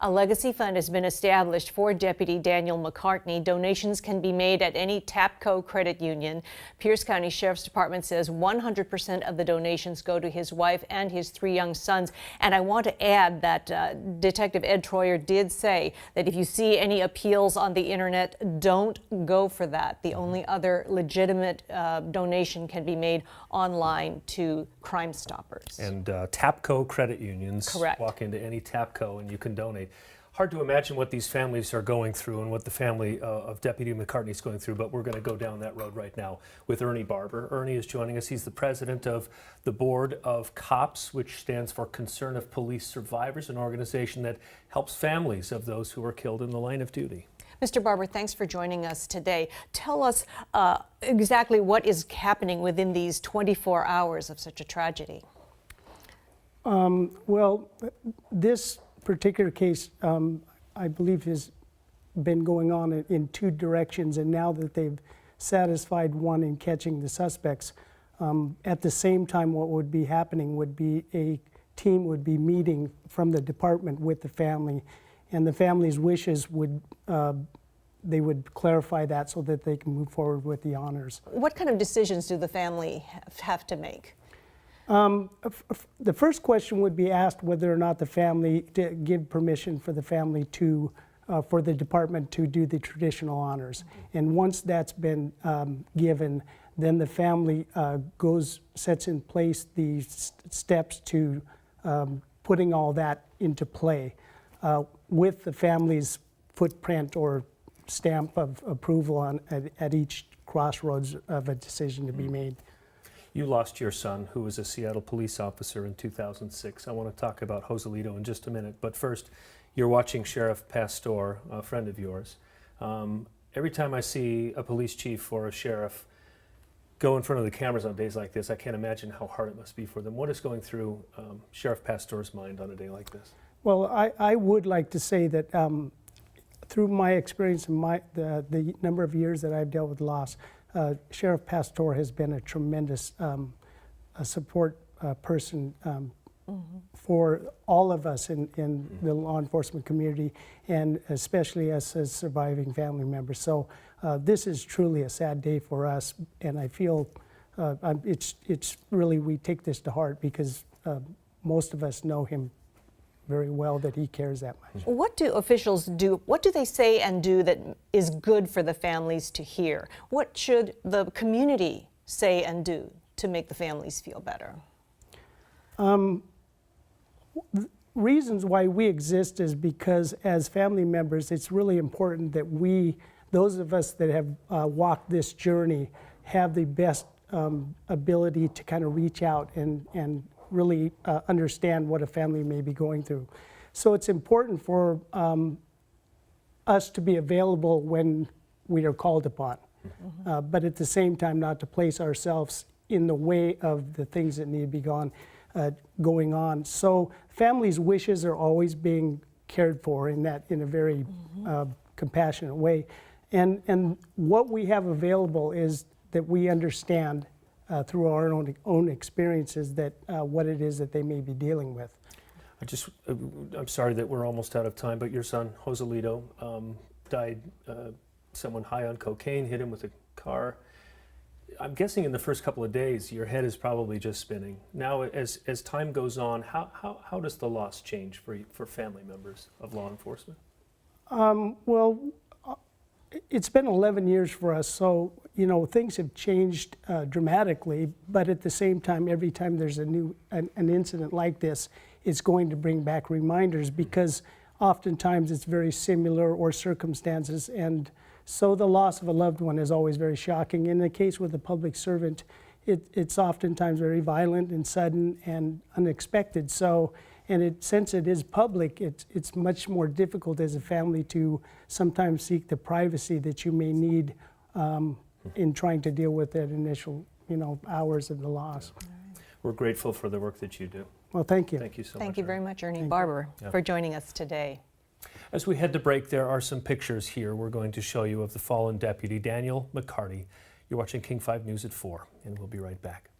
A legacy fund has been established for Deputy Daniel McCartney. Donations can be made at any c.o.p.s credit union. Pierce County Sheriff's Department says 100% of the donations go to his wife and his 3 young sons. And I want to add that Detective Ed Troyer did say that if you see any appeals on the internet, don't go for that. The only other legitimate donation can be made online to Crime Stoppers. And c.o.p.s credit unions. Correct. Walk into any c.o.p.s and you can donate. Hard to imagine what these families are going through and what the family of Deputy McCartney is going through, but we're going to go down that road right now with Ernie Barber. Ernie is joining us. He's the president of the board of c.o.p.s, which stands for Concern of Police Survivors, an organization that helps families of those who are killed in the line of duty. Mr. Barber, thanks for joining us today. Tell us exactly what is happening within these 24 hours of such a tragedy. Well, this particular case, I believe, has been going on in 2 directions, and now that they've satisfied one in catching the suspects, at the same time what would be happening would be a team would be meeting from the department with the family, and the family's wishes would they would clarify that so that they can move forward with the honors. What kind of decisions do the family have to make? The first question would be asked whether or not the family to give permission for the family to, for the department to do the traditional honors. And once that's been given, then the family sets in place the steps to putting all that into play with the family's footprint or stamp of approval at each crossroads of a decision to be made. You lost your son, who was a Seattle police officer in 2006. I want to talk about Joselito in just a minute. But first, you're watching Sheriff Pastor, a friend of yours. Every time I see a police chief or a sheriff go in front of the cameras on days like this, I can't imagine how hard it must be for them. What is going through Sheriff Pastor's mind on a day like this? Well, I would like to say that through my experience and the number of years that I've dealt with loss, Sheriff Pastor has been a tremendous support person for all of us in the law enforcement community, and especially us as surviving family members. So this is truly a sad day for us, and I feel it's really, we take this to heart because most of us know him very well, that he cares that much. What do officials do? What do they say and do that is good for the families to hear? What should the community say and do to make the families feel better? Reasons why we exist is because as family members, it's really important that we, those of us that have walked this journey, have the best ability to kind of reach out and really understand what a family may be going through. So it's important for us to be available when we are called upon, but at the same time not to place ourselves in the way of the things that need to be going on. So families' wishes are always being cared for in a very compassionate way. And what we have available is that we understand through our own experiences that what it is that they may be dealing with. I'm sorry that we're almost out of time, but your son, Joselito, died, someone high on cocaine hit him with a car. I'm guessing in the first couple of days, your head is probably just spinning. Now, as time goes on, how does the loss change for family members of law enforcement? Well, it's been 11 years for us, so things have changed dramatically. But at the same time, every time there's an incident like this, it's going to bring back reminders because oftentimes it's very similar or circumstances, and so the loss of a loved one is always very shocking. In the case with a public servant, it's oftentimes very violent and sudden and unexpected. So. And since it is public, it's much more difficult as a family to sometimes seek the privacy that you may need in trying to deal with that initial, hours of the loss. We're grateful for the work that you do. Well, thank you. Thank you so much. Thank you very much, Ernie Barber, for joining us today. As we head to break, there are some pictures here we're going to show you of the fallen deputy, Daniel McCartney. You're watching King 5 News at 4, and we'll be right back.